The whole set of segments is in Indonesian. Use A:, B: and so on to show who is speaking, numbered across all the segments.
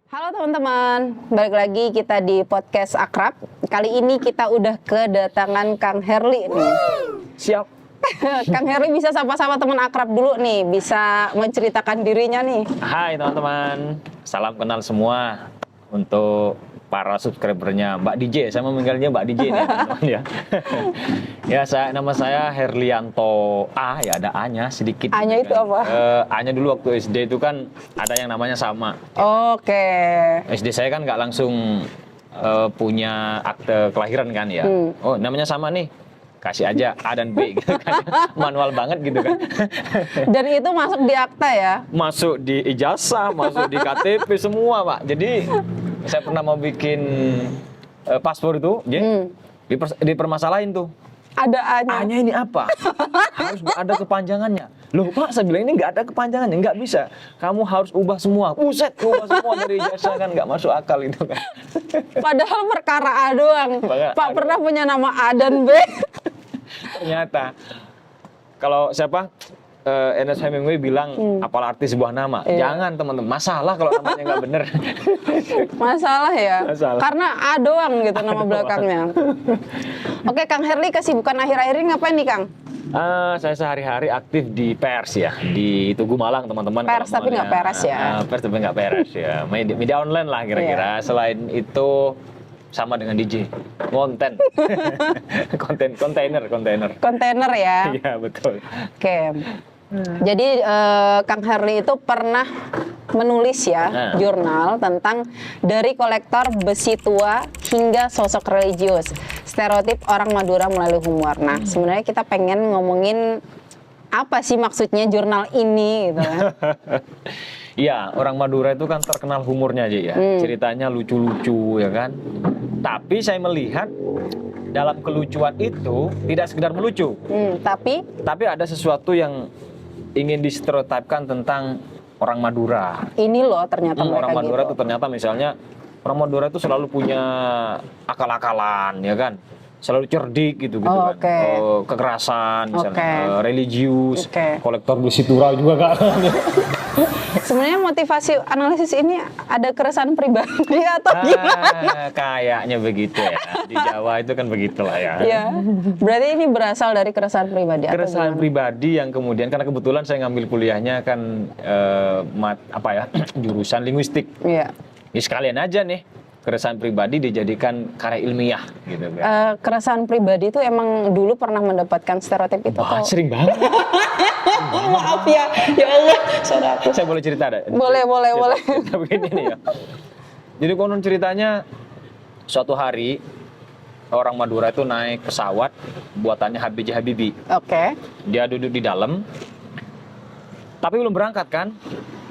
A: Halo teman-teman, balik lagi kita di podcast Akrab. Kali ini kita udah kedatangan Kang Herli nih.
B: Siap.
A: Kang Herli bisa sapa-sapa teman akrab dulu nih, bisa menceritakan dirinya nih.
B: Hai teman-teman, salam kenal semua untuk para subscribernya Mbak DJ. Saya memanggilnya Mbak DJ nih teman-teman ya. Ya, nama saya Herlianto A, ya ada A-nya sedikit.
A: A-nya itu apa?
B: A-nya dulu waktu SD itu kan ada yang namanya sama.
A: Oke.
B: SD saya kan nggak langsung punya akte kelahiran kan ya. Oh, namanya sama nih. Kasih aja A dan B gitu kan. Manual banget gitu kan.
A: Dan itu masuk di akta ya?
B: Masuk di ijazah, masuk di KTP semua, Pak. Jadi saya pernah mau bikin paspor itu, dipermasalahin tuh.
A: Ada A-nya.
B: A-nya ini apa? Harus ada kepanjangannya. Loh Pak, saya bilang ini nggak ada kepanjangannya, nggak bisa. Kamu harus ubah semua. Buset, ubah semua dari ijazah kan nggak masuk akal itu kan.
A: Padahal perkara A doang. Pak pernah punya nama A dan B.
B: Ternyata kalau siapa? Ernest Hemingway bilang apalah arti sebuah nama.
A: Iya.
B: Jangan teman-teman, masalah kalau namanya nggak bener.
A: Masalah ya?
B: Masalah.
A: Karena A doang gitu nama belakangnya. Oke, Kang Herli kesibukan akhir-akhir ini ngapain nih Kang?
B: Saya sehari-hari aktif di pers ya, di Tugu Malang teman-teman.
A: Pers tapi nggak peres ya?
B: Pers tapi nggak peres ya, media online lah kira-kira. Selain itu sama dengan DJ, konten, kontainer.
A: Kontainer ya?
B: Iya betul.
A: Oke. Jadi Kang Herli itu pernah menulis ya jurnal tentang dari kolektor besi tua hingga sosok religius, stereotip orang Madura melalui humor. Nah, sebenarnya kita pengen ngomongin apa sih maksudnya jurnal ini gitu kan.
B: Iya, orang Madura itu kan terkenal humornya aja ya. Ceritanya lucu-lucu ya kan. Tapi saya melihat dalam kelucuan itu tidak sekedar melucu. Tapi ada sesuatu yang ingin distereotipkan tentang orang Madura.
A: Ini loh ternyata mereka
B: orang Madura
A: gitu.
B: itu ternyata misalnya orang Madura itu selalu punya akal-akalan ya kan. Selalu cerdik gitu kan. Kekerasan misalnya, religius, kolektor besi tua juga kan.
A: Sebenarnya motivasi analisis ini ada keresahan pribadi atau gimana?
B: Kayaknya begitu ya. Di Jawa itu kan begitulah ya.
A: Iya. Berarti ini berasal dari keresahan pribadi.
B: Keresahan pribadi yang kemudian karena kebetulan saya ngambil kuliahnya kan jurusan linguistik.
A: Iya.
B: Ini sekalian aja nih. Keresahan pribadi dijadikan karya ilmiah gitu kan.
A: Keresahan pribadi itu emang dulu pernah mendapatkan stereotip itu atau?
B: Sering banget.
A: Maaf ya Allah, saudaraku.
B: Saya boleh cerita ada?
A: Boleh.
B: Cerita begini nih ya. Jadi konon ceritanya suatu hari orang Madura itu naik pesawat buatannya B.J. Habibie.
A: Oke.
B: Dia duduk di dalam, tapi belum berangkat kan?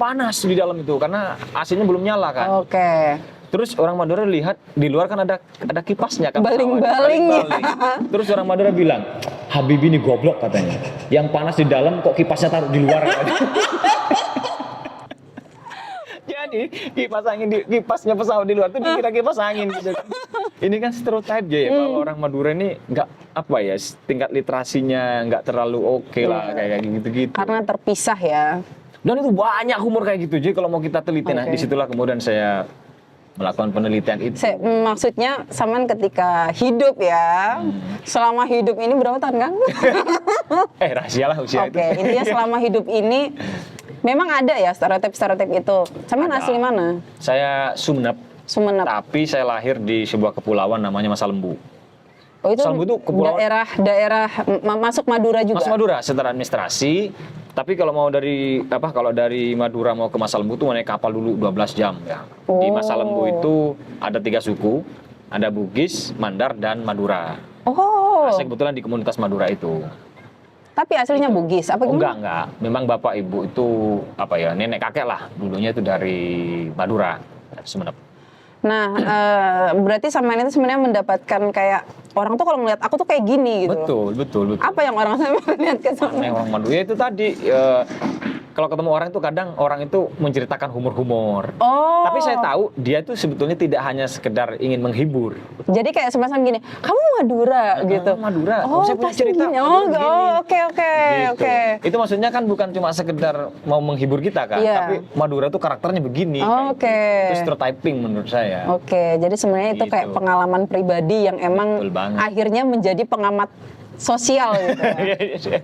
B: Panas di dalam itu karena AC-nya belum nyala kan?
A: Oke.
B: Terus orang Madura lihat di luar kan ada kipasnya kan?
A: Baling-baling.
B: Terus orang Madura bilang, Habibie ini goblok katanya. Yang panas di dalam kok kipasnya taruh di luar kan? Jadi kipasnya pesawat di luar itu dikira kipas angin gitu. Ini kan stereotip aja ya bahwa orang Madura ini nggak tingkat literasinya nggak terlalu oke lah kayak gitu-gitu.
A: Karena terpisah ya.
B: Dan itu banyak humor kayak gitu. Jadi kalau mau kita teliti, nah disitulah kemudian saya melakukan penelitian itu.
A: Maksudnya Saman ketika hidup ya, selama hidup ini berapa tahun Kang?
B: Rahasia lah usia itu.
A: Oke, intinya selama hidup ini memang ada ya stereotip itu. Saman asli mana?
B: Saya Sumenep. Tapi saya lahir di sebuah kepulauan namanya Masa Lembu.
A: Oh itu
B: Masa Lembu itu kepulauan
A: daerah masuk Madura juga?
B: Masuk Madura secara administrasi. Tapi kalau dari Madura mau ke Masa Lembu tuh naik kapal dulu 12 jam ya. Di Masa Lembu itu ada 3 suku, ada Bugis, Mandar dan Madura. Saya kebetulan di komunitas Madura itu.
A: Tapi aslinya Bugis apa gimana?
B: Enggak. Memang bapak ibu itu nenek kakek lah dulunya itu dari Madura, Sumenep.
A: Nah, berarti Saman itu sebenarnya mendapatkan kayak orang tuh kalau ngeliat aku tuh kayak gini gitu.
B: Betul.
A: Apa yang orang sama lihat ke sana?
B: Orang Madura itu tadi kalau ketemu orang itu kadang orang itu menceritakan humor-humor.
A: Oh.
B: Tapi saya tahu dia tuh sebetulnya tidak hanya sekedar ingin menghibur.
A: Jadi kayak semacam gini, kamu Madura gitu.
B: Madura.
A: Oh,
B: saya punya
A: pasti
B: cerita.
A: gini.
B: Madura gini.
A: Oke.
B: Gitu.
A: Oke.
B: Itu maksudnya kan bukan cuma sekedar mau menghibur kita kan,
A: Iya.
B: tapi Madura tuh karakternya begini.
A: Oke.
B: Kayak gitu. Itu stereotyping menurut saya.
A: Oke, jadi sebenarnya itu kayak
B: Gitu.
A: pengalaman pribadi yang emang
B: Betul banget.
A: akhirnya menjadi pengamat sosial gitu ya.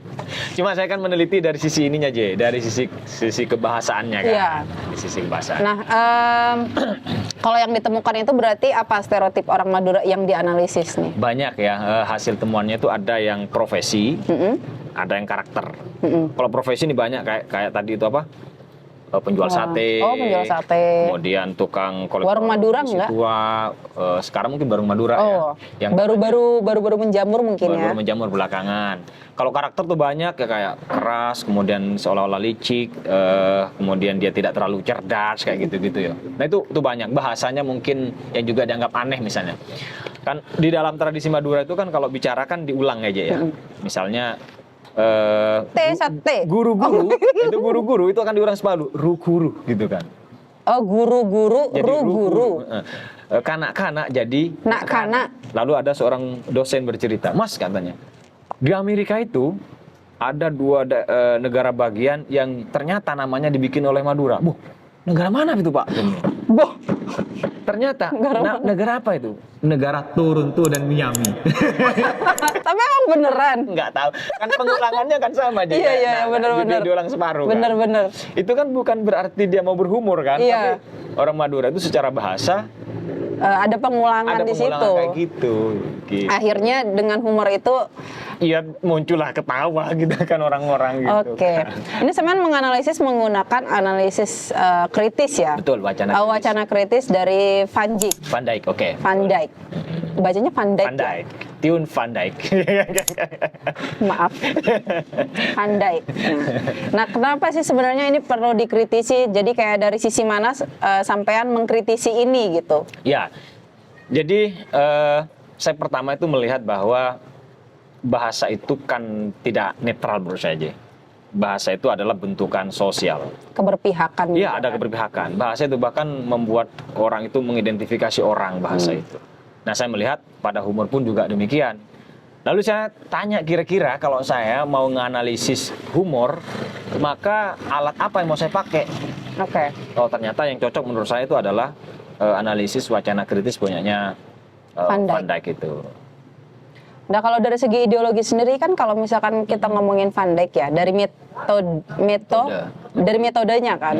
B: Cuma saya kan meneliti dari sisi ininya J, dari sisi kebahasaannya kan.
A: Iya.
B: Di sisi kebahasaan.
A: Nah, kalau yang ditemukan itu berarti apa stereotip orang Madura yang dianalisis nih?
B: Banyak ya hasil temuannya itu ada yang profesi, ada yang karakter. Kalau profesi ini banyak kayak tadi itu apa? Penjual sate.
A: Oh, penjual sate.
B: Kemudian tukang kolektor
A: Warung Madura
B: besi
A: enggak?
B: tua. Sekarang mungkin warung Madura ya. Yang
A: baru menjamur mungkin ya.
B: baru menjamur belakangan. Kalau karakter tuh banyak ya kayak keras, kemudian seolah-olah licik, kemudian dia tidak terlalu cerdas kayak gitu-gitu ya. Nah itu banyak bahasanya mungkin yang juga dianggap aneh misalnya. Kan di dalam tradisi Madura itu kan kalau bicara kan diulang aja ya. Misalnya
A: Sate.
B: guru-guru itu guru-guru itu akan diulang sepalu ru-guru gitu kan.
A: Oh, guru-guru,
B: Jadi
A: ru-guru.
B: Kanak-kanak jadi
A: Nak kanak.
B: Lalu ada seorang dosen bercerita, Mas katanya, di Amerika itu ada dua negara bagian yang ternyata namanya dibikin oleh Madura. Buh, negara mana itu Pak?
A: Boh.
B: Ternyata negara apa itu? Negara Toronto dan Miami.
A: Tapi emang beneran?
B: Nggak tahu. Kan pengulangannya kan sama dia.
A: Iya, bener-bener.
B: Diulang separuh.
A: Bener-bener.
B: Kan? Itu kan bukan berarti dia mau berhumor kan?
A: Iya.
B: Tapi orang Madura itu secara bahasa
A: Ada pengulangan
B: ada
A: di situ.
B: pengulangan kayak gitu.
A: Akhirnya dengan humor itu,
B: Iya muncullah ketawa gitu kan orang-orang gitu.
A: oke.
B: Kan.
A: Ini sebenarnya menganalisis menggunakan analisis kritis ya.
B: Betul, wacana kritis.
A: Wacana kritis dari Van Dijk.
B: Van Dijk, oke.
A: Van Dijk. Bacanya Van Dijk.
B: Van Dijk. Tiun Van Dijk.
A: Maaf. Van Dijk. Nah, kenapa sih sebenarnya ini perlu dikritisi? Jadi kayak dari sisi mana sampean mengkritisi ini gitu?
B: Ya. Jadi saya pertama itu melihat bahwa bahasa itu kan tidak netral menurut saya, J. Bahasa itu adalah bentukan sosial.
A: Keberpihakan.
B: Iya, ada keberpihakan. Bahasa itu bahkan membuat orang itu mengidentifikasi orang bahasa itu. Nah, saya melihat pada humor pun juga demikian. Lalu saya tanya kira-kira kalau saya mau menganalisis humor, maka alat apa yang mau saya pakai?
A: Oke.
B: Oh, ternyata yang cocok menurut saya itu adalah analisis wacana kritis punyanya
A: Van Dijk.
B: Van Dijk itu.
A: Nah, kalau dari segi ideologi sendiri kan kalau misalkan kita ngomongin Van Dijk ya, dari dari metodenya kan.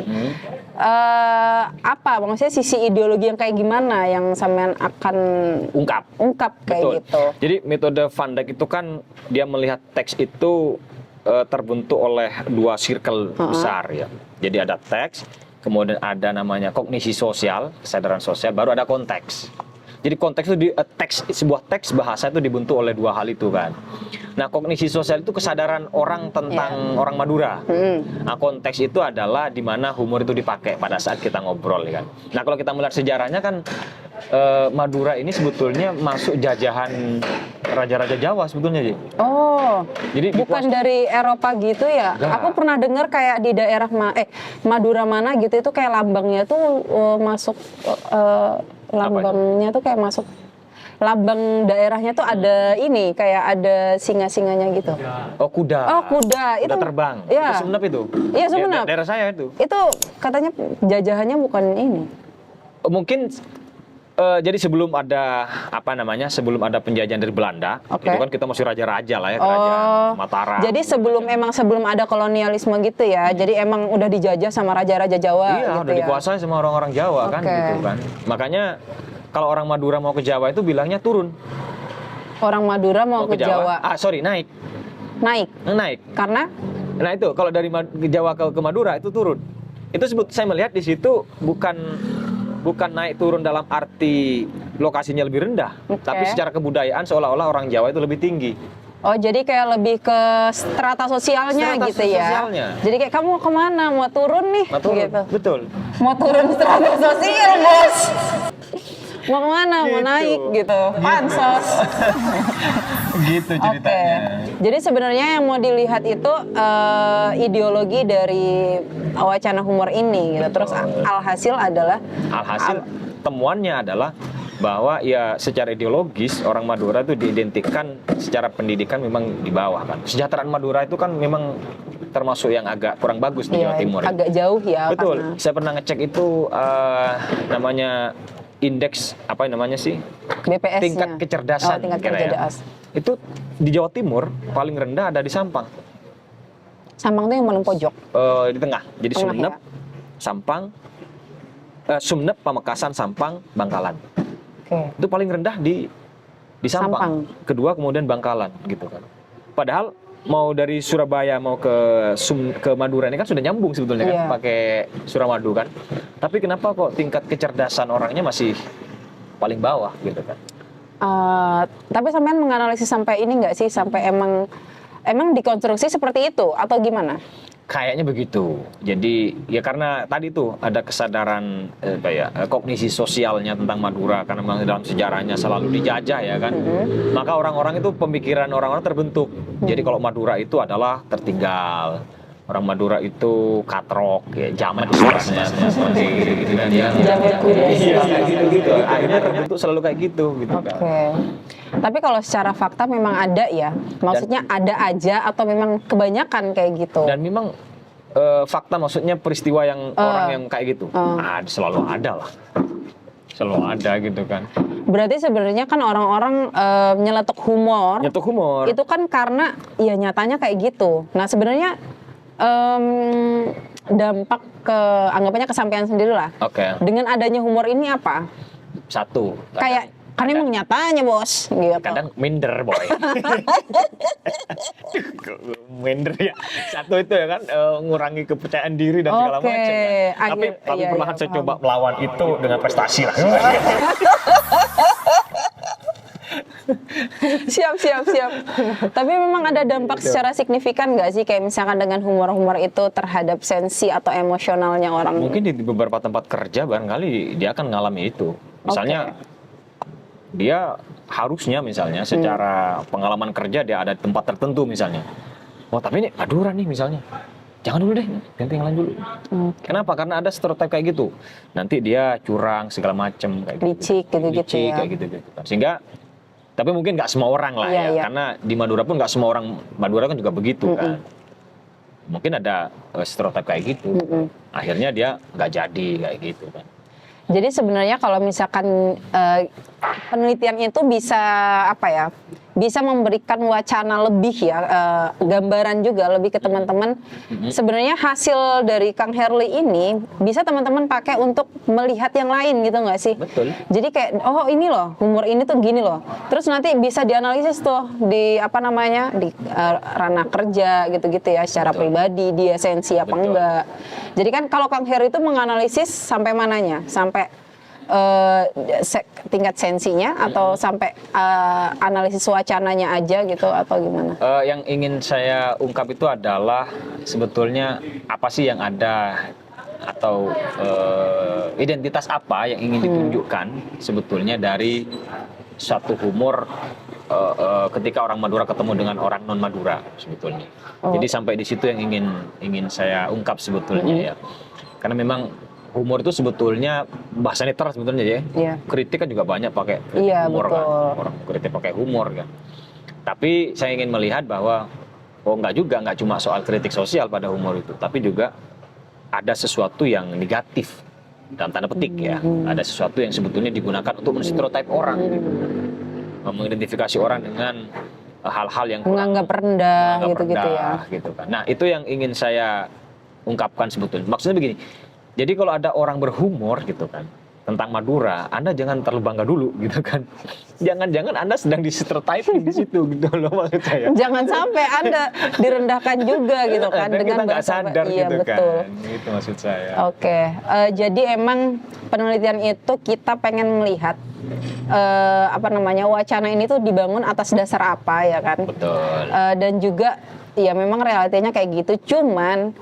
A: Apa maksudnya sisi ideologi yang kayak gimana yang sampean akan ungkap kayak
B: Betul.
A: gitu.
B: Jadi metode Van Dijk itu kan dia melihat teks itu terbentuk oleh dua circle besar ya. Jadi ada teks, kemudian ada namanya kognisi sosial, kesadaran sosial, baru ada konteks. Jadi konteks itu sebuah teks bahasa itu dibentuk oleh dua hal itu kan. Nah, kognisi sosial itu kesadaran orang tentang orang Madura. Nah, konteks itu adalah di mana humor itu dipakai pada saat kita ngobrol kan. Nah, kalau kita melihat sejarahnya kan Madura ini sebetulnya masuk jajahan raja-raja Jawa sebetulnya, Ji.
A: Oh, jadi bukan dari Eropa gitu ya?
B: Enggak.
A: Aku pernah dengar kayak di daerah Madura mana gitu itu kayak lambangnya tuh masuk lambangnya tuh kayak masuk lambang daerahnya tuh ada ini kayak ada singa-singanya gitu.
B: Oh, kuda.
A: Oh, kuda itu
B: terbang.
A: Iya.
B: Itu Sumenep itu.
A: Iya, Sumenep.
B: Daerah saya itu.
A: Itu katanya jajahannya bukan ini.
B: Mungkin jadi sebelum ada sebelum ada penjajahan dari Belanda, itu kan kita masih raja-raja lah ya, kerajaan Mataram.
A: Jadi sebelum ada kolonialisme gitu ya. Jadi emang udah dijajah sama raja-raja Jawa
B: Iya,
A: gitu
B: udah dikuasai sama orang-orang Jawa kan gitu kan. Makanya kalau orang Madura mau ke Jawa itu bilangnya turun.
A: Orang Madura mau ke Jawa.
B: Naik.
A: Naik. Karena
B: Nah itu kalau dari Jawa ke Madura itu turun. Itu saya melihat di situ bukan naik turun dalam arti lokasinya lebih rendah, tapi secara kebudayaan seolah-olah orang Jawa itu lebih tinggi.
A: Oh, jadi kayak lebih ke strata sosialnya gitu ya.
B: Sosialnya.
A: Jadi kayak kamu mau kemana? Mau turun nih?
B: Turun.
A: Gitu.
B: Betul.
A: Mau turun strata sosial, Bos. Mau kemana? Mau
B: Gitu.
A: naik gitu. Pansos.
B: Gitu
A: Oke.
B: ceritanya.
A: Jadi sebenarnya yang mau dilihat itu ideologi dari wacana humor ini gitu. Terus alhasil adalah
B: Alhasil temuannya adalah bahwa ya secara ideologis orang Madura itu diidentikan secara pendidikan memang di bawah kan. Kesejahteraan Madura itu kan memang termasuk yang agak kurang bagus di Jawa Timur.
A: agak jauh ya.
B: Betul.
A: Karena
B: Saya pernah ngecek itu namanya indeks apa namanya sih?
A: BPS-nya.
B: Tingkat kecerdasan.
A: Tingkat
B: kira ya.
A: kecerdasan.
B: Itu di Jawa Timur paling rendah ada di Sampang.
A: Sampang tuh yang paling pojok.
B: Di tengah. Jadi
A: Tengah,
B: Sumeneb,
A: ya.
B: Sampang, Sumeneb, Pamekasan, Sampang, Bangkalan.
A: Oke.
B: Itu paling rendah di Sampang.
A: Sampang.
B: Kedua kemudian Bangkalan gitu kan. Padahal mau dari Surabaya mau ke Madura ini kan sudah nyambung sebetulnya kan
A: Iya.
B: pakai Suramadu kan. Tapi kenapa kok tingkat kecerdasan orangnya masih paling bawah gitu kan?
A: Tapi sampean menganalisis sampai ini nggak sih, sampai emang dikonstruksi seperti itu atau gimana?
B: Kayaknya begitu. Jadi ya karena tadi tuh ada kesadaran kognisi sosialnya tentang Madura karena memang dalam sejarahnya selalu dijajah ya kan. Maka orang-orang itu pemikiran orang-orang terbentuk. Jadi kalau Madura itu adalah tertinggal. Orang Madura itu katrok ya jamet istilahnya seperti gitu kan ya.
A: Jamet kuda.
B: Iya gitu. Akhirnya terbentuk selalu kayak gitu kan.
A: Oke. Tapi kalau secara fakta memang ada ya. Maksudnya ada aja atau memang kebanyakan kayak gitu.
B: Dan memang fakta maksudnya peristiwa yang orang yang kayak gitu selalu ada lah. Selalu ada gitu kan.
A: Berarti sebenarnya kan orang-orang nyeletuk humor.
B: Nyetuk humor.
A: Itu kan karena ya nyatanya kayak gitu. Nah sebenarnya dampak ke anggapannya kesampaian sendiri lah.
B: Oke.
A: Dengan adanya humor ini apa?
B: Satu.
A: Kayak kan emang nyatanya bos gitu.
B: Kadang minder boy. Minder ya. Satu itu ya kan ngurangi kepercayaan diri dan segala
A: Oke.
B: macam kan. Tapi
A: Iya,
B: perlahan
A: iya,
B: saya
A: paham.
B: coba melawan itu dengan prestasi lah.
A: Siap. Tapi memang ada dampak secara signifikan nggak sih, kayak misalkan dengan humor-humor itu terhadap sensi atau emosionalnya orang?
B: Mungkin di beberapa tempat kerja barangkali dia akan mengalami itu. Misalnya dia harusnya misalnya secara pengalaman kerja dia ada di tempat tertentu misalnya. Oh tapi ini Madura nih misalnya. Jangan dulu deh, ganti yang lain dulu. Kenapa? Karena ada stereotip kayak gitu. Nanti dia curang segala macem kayak gitu.
A: Licik gitu-gitu
B: Licik,
A: ya.
B: kayak gitu. Sehingga tapi mungkin nggak semua orang lah
A: Iya,
B: ya.
A: iya.
B: Karena di Madura pun nggak semua orang Madura kan juga begitu kan. Mungkin ada stereotip kayak gitu. Akhirnya dia nggak jadi kayak gitu kan.
A: Jadi sebenarnya kalau misalkan penelitian itu bisa apa ya? Bisa memberikan wacana lebih ya, gambaran juga lebih ke teman-teman. Sebenarnya hasil dari Kang Herli ini bisa teman-teman pakai untuk melihat yang lain gitu nggak sih?
B: Betul.
A: Jadi kayak oh ini loh humor ini tuh gini loh. Terus nanti bisa dianalisis tuh di apa namanya di ranah kerja gitu-gitu ya secara pribadi dia sensi apa enggak. Jadi kan kalau Kang Herli itu menganalisis sampai mananya? Sampai tingkat sensinya atau sampai analisis wacananya aja gitu atau gimana?
B: Yang ingin saya ungkap itu adalah sebetulnya apa sih yang ada atau identitas apa yang ingin ditunjukkan sebetulnya dari satu humor ketika orang Madura ketemu dengan orang non Madura sebetulnya. Jadi sampai di situ yang ingin saya ungkap sebetulnya ya. Karena memang humor itu sebetulnya bahasa netral sebetulnya ya.
A: Iya.
B: Kritik kan juga banyak pakai kritik humor
A: betul.
B: kan. Orang kritik pakai humor kan. Tapi saya ingin melihat bahwa nggak cuma soal kritik sosial pada humor itu, tapi juga ada sesuatu yang negatif dalam tanda petik ya. Ada sesuatu yang sebetulnya digunakan untuk menstereotip orang, mengidentifikasi orang dengan hal-hal yang kurang,
A: Menganggap rendah gitu-gitu ya.
B: rendah, gitu kan. Nah itu yang ingin saya ungkapkan sebetulnya. Maksudnya begini. Jadi kalau ada orang berhumor gitu kan tentang Madura, Anda jangan terlalu bangga dulu gitu kan. Jangan-jangan Anda sedang di-stereotyping di situ gitu loh maksud saya.
A: Jangan sampai Anda direndahkan juga gitu kan
B: Dan
A: dengan
B: kita nggak
A: bahasa.
B: sadar
A: Iya
B: gitu
A: betul.
B: kan. Itu maksud saya.
A: Oke, jadi emang penelitian itu kita pengen melihat apa namanya wacana ini tuh dibangun atas dasar apa ya kan?
B: Betul.
A: Dan juga ya memang realitanya kayak gitu. Cuman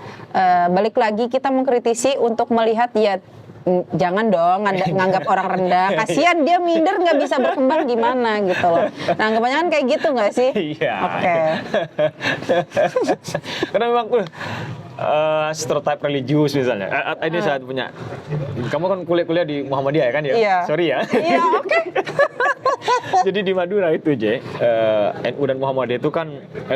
A: balik lagi kita mengkritisi untuk melihat ya Jangan dong nganggap orang rendah. Kasihan dia minder nggak bisa berkembang gimana gitu loh. Nah, kebanyakan kayak gitu nggak sih?
B: Iya.
A: Oke.
B: Karena memang stereotype religius misalnya. Ini saya punya. Kamu kan kuliah di Muhammadiyah ya kan ya?
A: Iya.
B: Sorry ya.
A: Iya, oke.
B: Jadi di Madura itu NU dan Muhammadiyah itu kan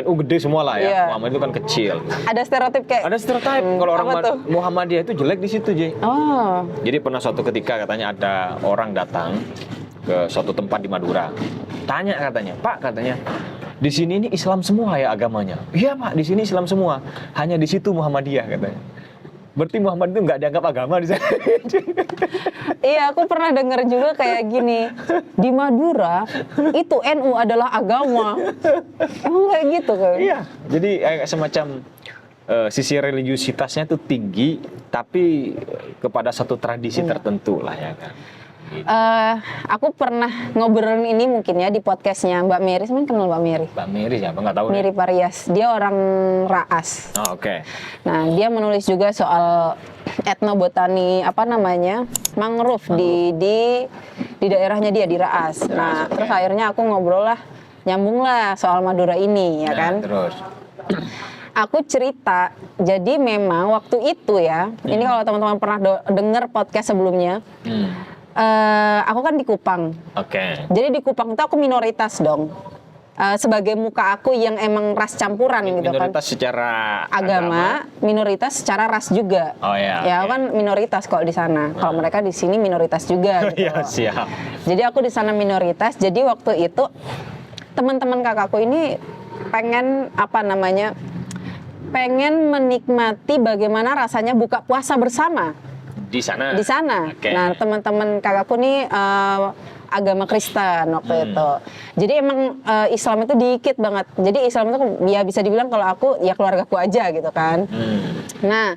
B: NU gede semua lah ya.
A: Iya.
B: Muhammadiyah itu kan kecil.
A: Ada stereotip kayak
B: Ada stereotype kalau orang
A: apa tuh?
B: Muhammadiyah itu jelek di situ,
A: Oh.
B: Jadi pernah suatu ketika katanya ada orang datang ke suatu tempat di Madura. Tanya katanya, "Pak," katanya, "di sini ini Islam semua ya agamanya?" "Iya, Pak, di sini Islam semua. Hanya di situ Muhammadiyah," katanya. Berarti Muhammad itu nggak dianggap agama di sana.
A: Iya, aku pernah dengar juga kayak gini. Di Madura itu NU adalah agama. Emang kayak gitu kan?
B: Iya. Jadi semacam sisi religiusitasnya itu tinggi, tapi kepada satu tradisi tertentu lah ya kan.
A: Aku pernah ngobrolin ini mungkin ya di podcastnya Mbak Mary. Sebenarnya kenal Mbak Mary?
B: Mbak Mary siapa? Nggak tahu.
A: Mary Parias. Dia orang Raas.
B: Oh, oke.
A: Nah, dia menulis juga soal etnobotani mangrove di daerahnya dia di Raas. Nah, terus akhirnya aku ngobrol lah, nyambung lah soal Madura ini ya kan.
B: Terus.
A: Aku cerita, jadi memang waktu itu ya, ini kalau teman-teman pernah dengar podcast sebelumnya, aku kan di Kupang.
B: Oke.
A: Jadi di Kupang itu aku minoritas dong. Sebagai muka aku yang emang ras campuran gitu kan.
B: Minoritas secara
A: agama, minoritas secara ras juga.
B: Oh ya.
A: Ya aku kan minoritas kalau di sana. Kalau mereka di sini minoritas juga gitu.
B: Iya,
A: loh.
B: siap.
A: Jadi aku di sana minoritas. Jadi waktu itu teman-teman kakakku ini pengen pengen menikmati bagaimana rasanya buka puasa bersama.
B: Di sana.
A: Di sana.
B: Okay.
A: Nah, teman-teman kakakku nih agama Kristen waktu itu. Jadi emang Islam itu dikit banget. Jadi Islam itu ya bisa dibilang kalau aku ya keluargaku aja gitu kan. Nah,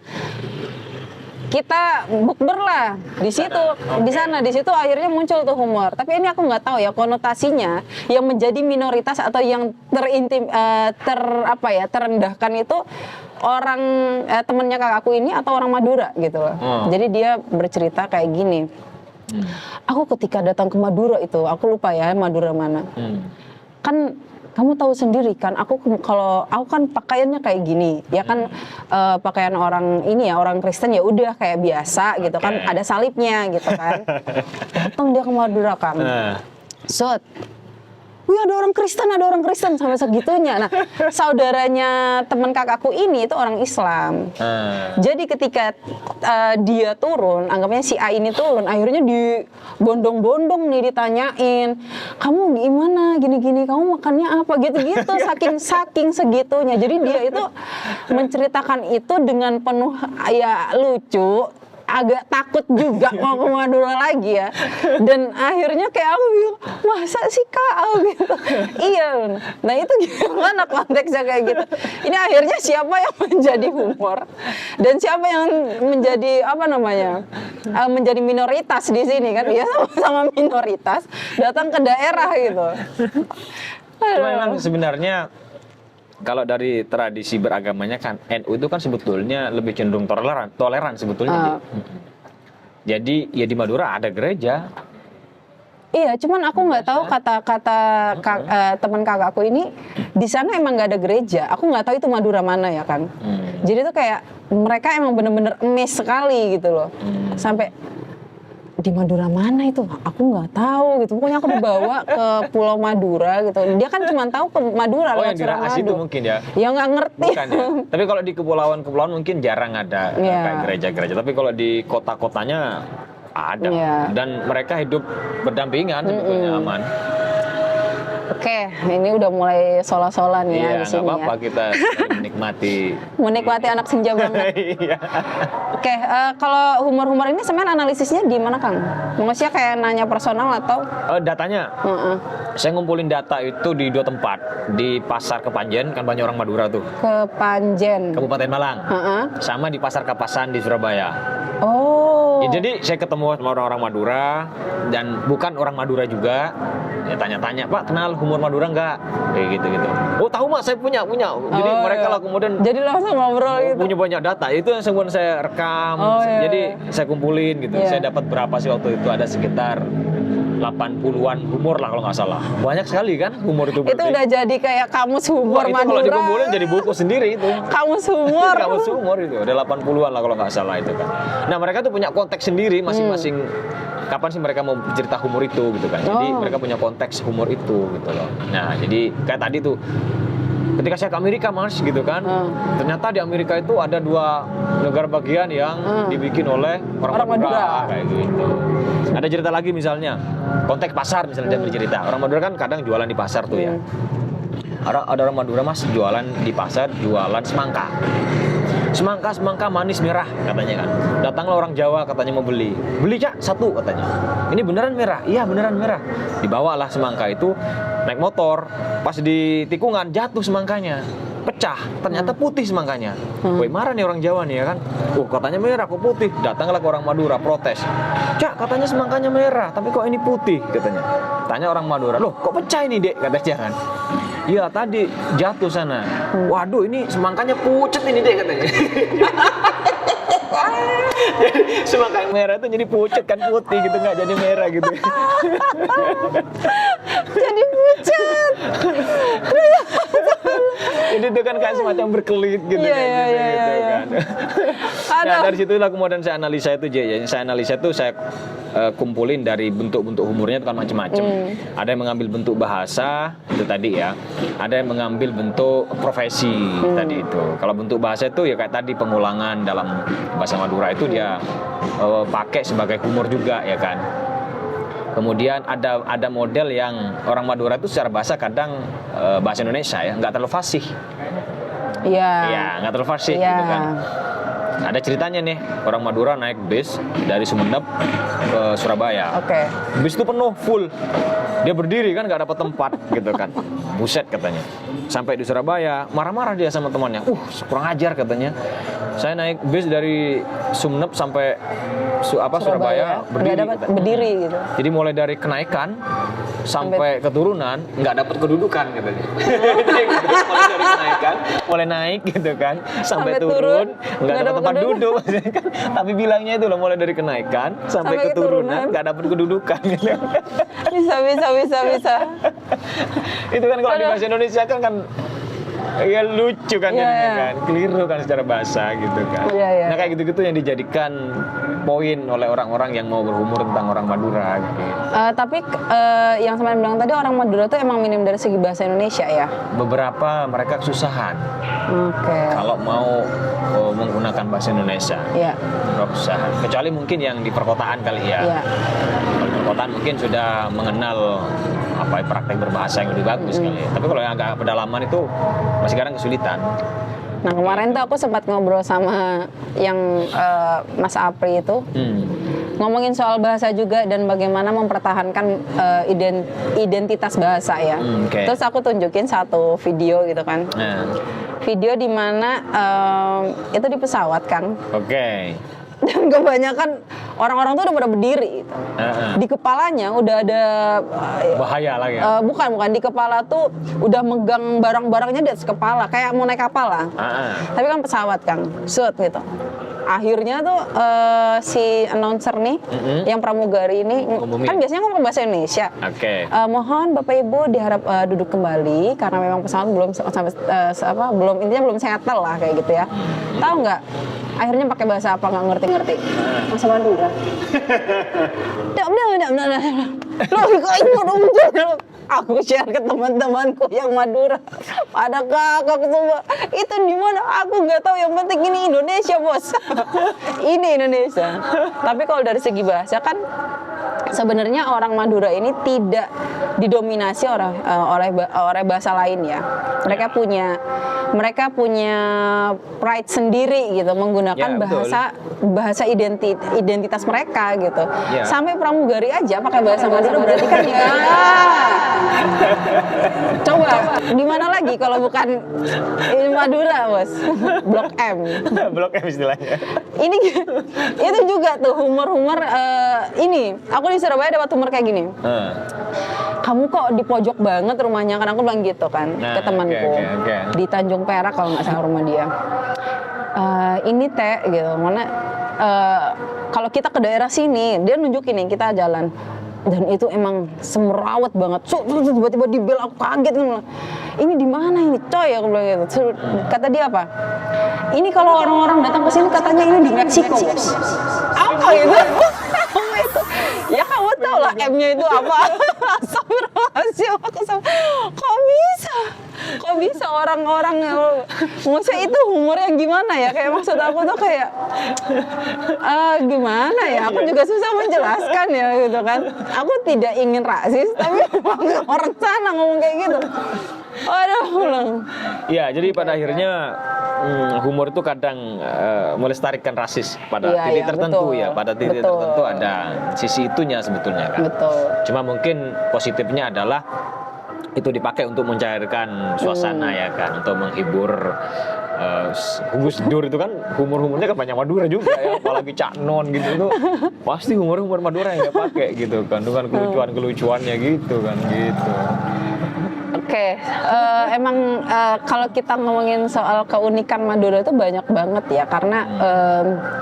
A: kita bukber lah di situ, di sana, di situ akhirnya muncul tuh humor. Tapi ini aku nggak tahu ya konotasinya yang menjadi minoritas atau yang terendahkan itu orang temennya kakakku ini atau orang Madura gitu loh. Jadi dia bercerita kayak gini. Aku ketika datang ke Madura itu, aku lupa ya Madura mana. Kan kamu tahu sendiri kan, aku kan pakaiannya kayak gini, ya kan pakaian orang ini ya orang Kristen ya udah kayak biasa gitu kan, ada salibnya gitu kan. Datang dia ke Madura kan, set, wih ada orang Kristen sampai segitunya. Nah saudaranya teman kakakku ini itu orang Islam. Jadi ketika dia turun, anggapnya si A ini turun, akhirnya dibondong-bondong nih ditanyain, kamu gimana, gini-gini, kamu makannya apa, gitu-gitu, saking segitunya. Jadi dia itu menceritakan itu dengan penuh ya lucu, agak takut juga mau ke Madura lagi ya. Dan akhirnya kayak aku bilang, masa sih Kak? Gitu. Iya. Nah itu gimana konteksnya kayak gitu. Ini akhirnya siapa yang menjadi humor dan siapa yang menjadi menjadi minoritas di sini kan. Dia sama-sama minoritas datang ke daerah gitu.
B: Cuma memang sebenarnya kalau dari tradisi beragamanya kan NU itu kan sebetulnya lebih cenderung toleran sebetulnya. Jadi ya di Madura ada gereja.
A: Iya, cuman aku nggak tahu kata teman kakakku ini di sana emang nggak ada gereja. Aku nggak tahu itu Madura mana ya kan. Jadi tuh kayak mereka emang bener-bener amazed sekali gitu loh. Sampai di Madura mana itu? Aku nggak tahu gitu. Pokoknya aku dibawa ke Pulau Madura gitu. Dia kan cuma tahu ke Madura.
B: Oh yang di Raas itu mungkin ya?
A: Ya nggak ngerti.
B: Bukan ya? Tapi kalau di kepulauan mungkin jarang ada kayak gereja-gereja. Tapi kalau di kota-kotanya ada. Dan mereka hidup berdampingan sebetulnya aman.
A: Oke, ini udah mulai sola-sola nih ya di sini ya. Iya,
B: nggak apa-apa kita
A: menikmati anak senja banget.
B: Iya.
A: Oke, kalau humor-humor ini sebenarnya analisisnya di mana Kang? Maksudnya kayak nanya personal atau?
B: Datanya, saya ngumpulin data itu di 2 tempat. Di Pasar Kepanjen, kan banyak orang Madura tuh.
A: Kepanjen.
B: Kabupaten Malang. Sama di Pasar Kapasan di Surabaya.
A: Oh. Oh.
B: Ya, jadi saya ketemu sama orang-orang Madura dan bukan orang Madura juga. Ya tanya-tanya, Pak kenal humor Madura nggak? Kayak gitu-gitu. Oh tahu Mas, saya punya. Jadi mereka lah kemudian
A: jadi langsung ngobrol gitu.
B: punya banyak data. Itu yang kemudian saya rekam. Jadi saya kumpulin gitu. Saya dapat berapa sih waktu itu? Ada sekitar 80-an humor lah kalau nggak salah. Banyak sekali kan humor itu.
A: Itu udah jadi kayak kamus humor
B: itu
A: Madura.
B: kalau dikumpulin jadi buku sendiri itu.
A: Kamus humor.
B: Kamus humor itu. Ada 80-an lah kalau nggak salah itu kan. Nah mereka tuh punya konteks sendiri masing-masing. Kapan sih mereka mau cerita humor itu gitu kan. Jadi mereka punya konteks humor itu gitu loh. Nah jadi kayak tadi tuh ketika saya ke Amerika Mas gitu kan, ternyata di Amerika itu ada 2 negara bagian yang dibikin oleh orang Madura kayak gitu. Ada cerita lagi misalnya konteks pasar misalnya dia bercerita. Orang Madura kan kadang jualan di pasar tuh ya. Ada orang Madura Mas jualan di pasar, jualan semangka. Semangka manis merah katanya kan. Datanglah orang Jawa katanya mau beli. Beli Cak 1 katanya. Ini beneran merah? Iya beneran merah. Dibawalah semangka itu naik motor. Pas di tikungan jatuh semangkanya. Pecah. Ternyata putih semangkanya. Woi marah nih orang Jawa nih ya kan. Katanya merah kok putih. Datanglah ke orang Madura protes. Cak katanya semangkanya merah tapi kok ini putih katanya. Tanya orang Madura. Loh kok pecah ini Dek katanya kan. Iya tadi jatuh sana. Waduh ini semangkanya pucet ini Dek katanya. Semangka yang merah itu jadi pucet kan putih gitu nggak jadi merah gitu.
A: Jadi pucat.
B: Jadi itu kan kayak semacam berkelit gitu kan. Nah dari situlah kemudian saya analisa itu saya kumpulin dari bentuk-bentuk humornya itu kan macam-macam. Ada yang mengambil bentuk bahasa itu tadi ya. Ada yang mengambil bentuk profesi tadi itu. Kalau bentuk bahasa itu ya kayak tadi pengulangan dalam bahasa Madura itu dia pakai sebagai humor juga ya kan. Kemudian ada model yang orang Madura itu secara bahasa kadang bahasa Indonesia ya nggak terlalu fasih.
A: Iya.
B: Iya nggak terlalu fasih gitu kan. Ada ceritanya nih orang Madura naik bis dari Sumeneb ke Surabaya.
A: Oke.
B: Bis itu penuh full. Dia berdiri kan nggak dapat tempat gitu kan. Buset katanya. Sampai di Surabaya marah-marah dia sama temannya. Kurang ajar katanya. Saya naik bis dari Sumeneb sampai Surabaya berdiri gitu. Jadi mulai dari kenaikan sampai keturunan nggak dapat kedudukan katanya. Mulai dari kenaikan, mulai naik gitu kan, sampai turun nggak dapat tempat duduk. Tapi bilangnya itu loh mulai dari kenaikan sampai keturunan nggak dapat kedudukan. Gitu. Bisa. Itu kan kalau di bahasa Indonesia kan ya lucu kan jadinya kan, keliru kan secara bahasa gitu kan. Nah kayak gitu-gitu yang dijadikan poin oleh orang-orang yang mau berhumor tentang orang Madura gitu.
A: Tapi yang saya bilang tadi orang Madura tuh emang minim dari segi bahasa Indonesia ya?
B: Beberapa mereka kesusahan. Kalau mau menggunakan bahasa Indonesia. Beberapa kesusahan. Kecuali mungkin yang di perkotaan kali ya. Kalau di perkotaan mungkin sudah mengenal praktek berbahasa yang lebih bagus kali ya. Tapi kalau yang agak pedalaman itu masih kadang kesulitan.
A: Nah kemarin tuh aku sempat ngobrol sama yang Mas Apri itu ngomongin soal bahasa juga dan bagaimana mempertahankan identitas bahasa ya. Terus aku tunjukin satu video gitu kan. Video di mana itu di pesawat kan. Dan kebanyakan orang-orang tuh udah pada berdiri gitu. Di kepalanya udah ada
B: bahaya lagi ya?
A: Bukan di kepala tuh udah megang barang-barangnya di atas kepala kayak mau naik kapal lah. Tapi kan pesawat kan shoot gitu. Akhirnya tuh si announcer nih yang pramugari ini kan biasanya ngomong bahasa Indonesia. Mohon Bapak Ibu diharap duduk kembali karena memang pesawat belum belum settle lah kayak gitu ya. Tahu nggak? Akhirnya pakai bahasa apa nggak ngerti. Bahasa Madura. Udah. Loh kok ikut ujung. Aku share ke teman-temanku yang Madura. Pada kakak semua. Itu di mana? Aku nggak tahu. Yang penting ini Indonesia bos. Ini Indonesia. Tapi kalau dari segi bahasa kan sebenarnya orang Madura ini tidak didominasi oleh bahasa lain ya. Mereka punya mereka punya pride sendiri gitu, menggunakan bahasa identitas mereka gitu. Sampai pramugari aja pakai bahasa Madura, berarti kan ya. Coba di mana lagi kalau bukan Madura, Bos? Blok M.
B: Blok M istilahnya.
A: Ini itu juga tuh humor-humor ini. Aku di Surabaya dapat humor kayak gini. Kamu kok di pojok banget rumahnya, kan aku bilang gitu kan ke temanku. Di Tanjung Perak kalau nggak salah rumah dia. Ini teh gitu, mana kalau kita ke daerah sini, dia nunjukin nih kita jalan. Dan itu emang semrawut banget. Tiba-tiba di bel, aku kaget kan. Ini di mana ini, coy? Aku bilang gitu. Kata dia apa? Ini kalau orang-orang datang ke sini katanya ini di Meksiko. Apa itu? Ya kamu tahu lah M-nya itu apa. Astagfirullahaladzim. Kok bisa orang-orang maksudnya itu humor yang gimana ya? Kayak maksud aku tuh kayak gimana ya? Aku juga susah menjelaskan ya gitu kan. Aku tidak ingin rasis, tapi orang sana ngomong kayak gitu. Aduh.
B: Ya, jadi pada akhirnya humor itu kadang melestarikan rasis pada titik tertentu, betul. Ya. Pada titik tertentu ada sisi itunya sebetulnya kan.
A: Betul.
B: Cuma mungkin positifnya adalah itu dipakai untuk mencairkan suasana ya kan, untuk menghibur. Gus Dur itu kan humor-humornya kan banyak Madura juga ya, apalagi Cak Non gitu tuh pasti humor-humor Madura yang dia pakai gitu kan, dengan kelucuan-kelucuannya gitu kan gitu.
A: Oke, emang kalau kita ngomongin soal keunikan Madura itu banyak banget ya, karena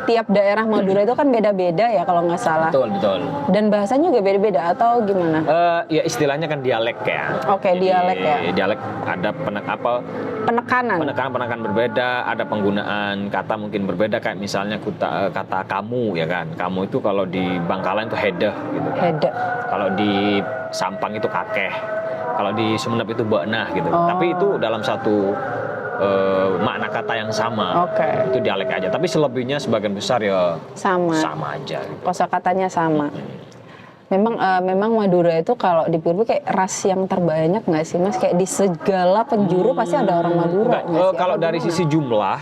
A: tiap daerah Madura itu kan beda-beda ya kalau nggak salah.
B: Betul.
A: Dan bahasanya juga beda-beda atau gimana?
B: Ya istilahnya kan dialek ya.
A: Oke, dialek ya.
B: Dialek ada penekanan berbeda, ada penggunaan kata mungkin berbeda, kayak misalnya kata kamu ya kan. Kamu itu kalau di Bangkalan itu hedeh gitu. Hedeh. Kalau di Sampang itu kakeh. Kalau di Sumenep itu baknah gitu. Tapi itu dalam satu makna kata yang sama. Itu dialek aja. Tapi selebihnya sebagian besar ya sama aja. Gitu.
A: Kosakatanya sama. Memang Madura itu kalau di Purwo kayak ras yang terbanyak nggak sih Mas? Kayak di segala penjuru pasti ada orang Madura.
B: Kalau dari sisi jumlah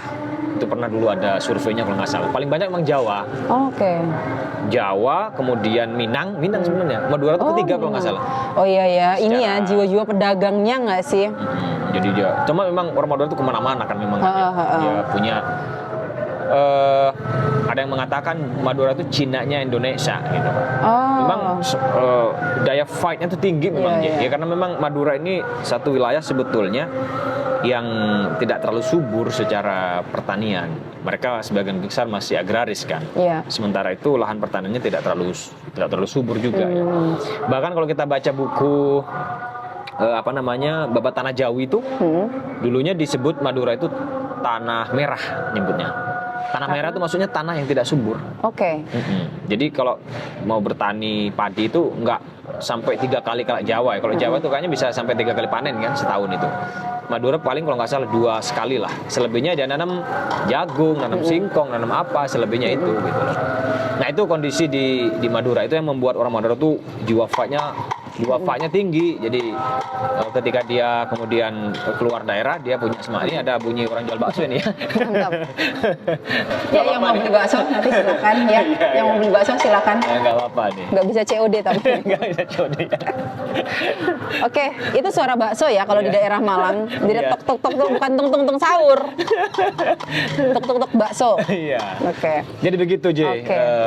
B: itu pernah dulu ada surveinya kalau nggak salah. Paling banyak memang Jawa. Jawa, kemudian Minang sebenarnya. Madura itu ketiga kalau nggak salah.
A: Oh iya, ini ya jiwa-jiwa pedagangnya nggak sih?
B: Jadi dia, cuma memang orang Madura itu kemana-mana kan memang. Dia punya. Ada yang mengatakan Madura itu Cinanya Indonesia gitu. Memang daya fight-nya itu tinggi memang ya, karena memang Madura ini satu wilayah sebetulnya yang tidak terlalu subur secara pertanian. Mereka sebagian besar masih agraris kan. Sementara itu lahan pertaniannya tidak terlalu subur juga ya. Bahkan kalau kita baca buku Babat Tanah Jawi itu dulunya disebut Madura itu tanah merah nyebutnya. Tanah merah itu maksudnya tanah yang tidak subur. Jadi kalau mau bertani padi itu nggak sampai 3 kali kayak Jawa ya. Kalau Jawa itu kayaknya bisa sampai 3 kali panen kan setahun itu. Madura paling kalau nggak salah 2 sekali lah. Selebihnya dia nanam jagung, nanam singkong, nanam apa, selebihnya itu gitu loh. Nah itu kondisi di Madura, itu yang membuat orang Madura tuh jiwa fight-nya tinggi. Jadi ketika dia kemudian keluar daerah, dia punya semangat. Ini ada bunyi orang jual bakso ini ya.
A: Mantap. Ya yang mau beli bakso nanti silakan ya. Yang mau beli bakso silakan.
B: Nggak apa-apa nih.
A: Nggak bisa COD tapi.
B: Nggak bisa COD ya.
A: Oke, itu suara bakso ya kalau di daerah Malang. Jadi tok bukan tung sahur. Tok bakso.
B: Iya.
A: Oke.
B: Jadi begitu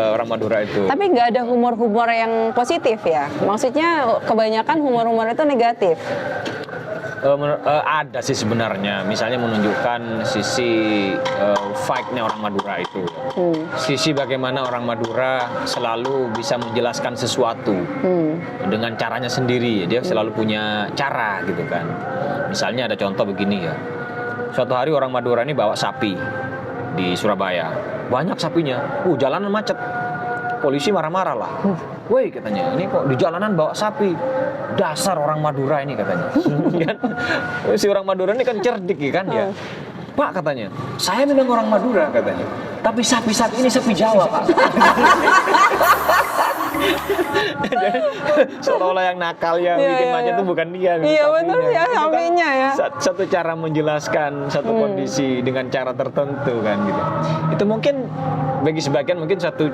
B: orang Madura itu.
A: Tapi nggak ada humor-humor yang positif ya. Maksudnya kebanyakan humor-humor itu negatif.
B: Ada sih sebenarnya, misalnya menunjukkan sisi fight-nya orang Madura itu. Sisi bagaimana orang Madura selalu bisa menjelaskan sesuatu dengan caranya sendiri. Dia selalu punya cara gitu kan. Misalnya ada contoh begini ya. Suatu hari orang Madura ini bawa sapi di Surabaya. Banyak sapinya. Jalanan macet. Polisi marah-marah lah. Woi katanya, ini kok di jalanan bawa sapi. Dasar orang Madura ini katanya. Si orang Madura ini kan cerdik kan ya. Pak katanya, saya memang orang Madura katanya. Tapi sapi-sapi ini sapi Jawa Pak. Jadi seolah-olah yang nakal yang
A: Iya,
B: bikin
A: iya,
B: macet
A: iya.
B: itu bukan dia.
A: Iya, betul ya,
B: Itu kan
A: sapinya ya.
B: Satu cara menjelaskan satu kondisi dengan cara tertentu kan gitu. Itu mungkin bagi sebagian mungkin satu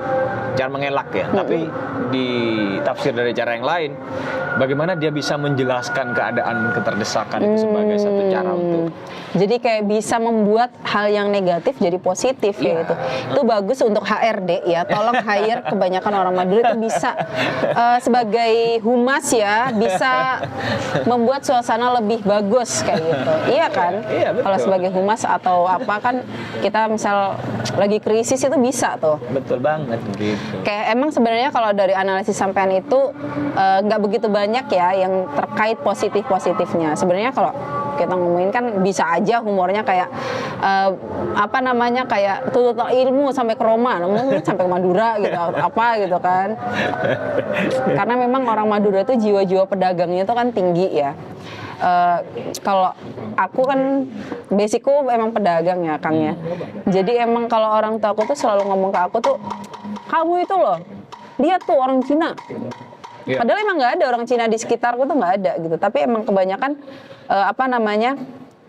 B: cara mengelak ya, tapi ditafsir dari cara yang lain, bagaimana dia bisa menjelaskan keadaan keterdesakan itu sebagai satu cara untuk
A: Jadi kayak bisa membuat hal yang negatif jadi positif ya itu. Itu bagus untuk HRD ya. Tolong hire kebanyakan orang Madura itu bisa sebagai humas ya, bisa membuat suasana lebih bagus kayak gitu. Iya kan?
B: Iya, betul.
A: Kalau sebagai humas atau apa kan kita misal lagi krisis itu bisa tuh.
B: betul banget gitu.
A: Kayak emang sebenarnya kalau dari analisis sampean itu nggak begitu banyak ya yang terkait positif-positifnya. Sebenarnya kalau kita ngomongin kan bisa aja humornya kayak apa namanya kayak tuntut ilmu sampai ke Roma, ngomong sampai ke Madura gitu apa gitu kan. Karena memang orang Madura itu jiwa-jiwa pedagangnya itu kan tinggi ya. Kalau aku kan basicku emang pedagang ya Kang ya. Jadi emang kalau orang tua aku tuh selalu ngomong ke aku tuh, kamu itu loh, lihat tuh orang Cina.
B: Iya.
A: Padahal emang nggak ada orang Cina di sekitarku tuh nggak ada gitu. Tapi emang kebanyakan apa namanya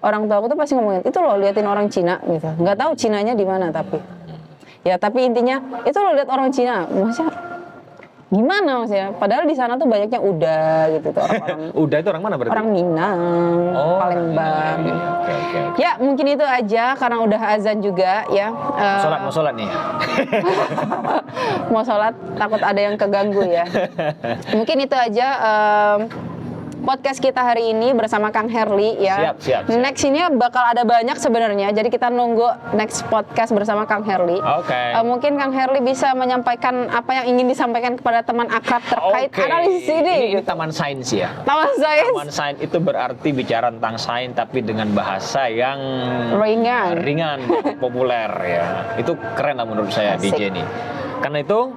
A: orang tua aku tuh pasti ngomongin itu loh liatin orang Cina gitu. Nggak tahu Cinanya di mana tapi ya tapi intinya itu loh lihat orang Cina. Maksudnya gimana maksudnya? Padahal di sana tuh banyaknya udah gitu tuh orang-orang.
B: Udah itu orang mana berarti?
A: Orang Minang, Palembang.
B: Oke.
A: Ya mungkin itu aja karena udah azan juga ya.
B: Mau sholat nih.
A: Mau sholat takut ada yang keganggu ya. Mungkin itu aja podcast kita hari ini bersama Kang Herli ya.
B: Siap.
A: Next ini bakal ada banyak sebenarnya. Jadi kita nunggu next podcast bersama Kang Herli.
B: Oke.
A: Mungkin Kang Herli bisa menyampaikan apa yang ingin disampaikan kepada teman akrab terkait analisis ini.
B: Ini taman sains ya.
A: Taman sains.
B: Taman sains itu berarti bicara tentang sains tapi dengan bahasa yang
A: Ringan.
B: populer ya. Itu keren lah menurut saya
A: Asik.
B: DJ ini. Karena itu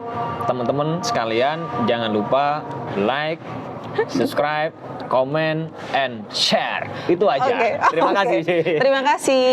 B: teman-teman sekalian jangan lupa like, subscribe, comment, and share. Itu aja.
A: Oke.
B: Terima kasih.
A: Terima kasih.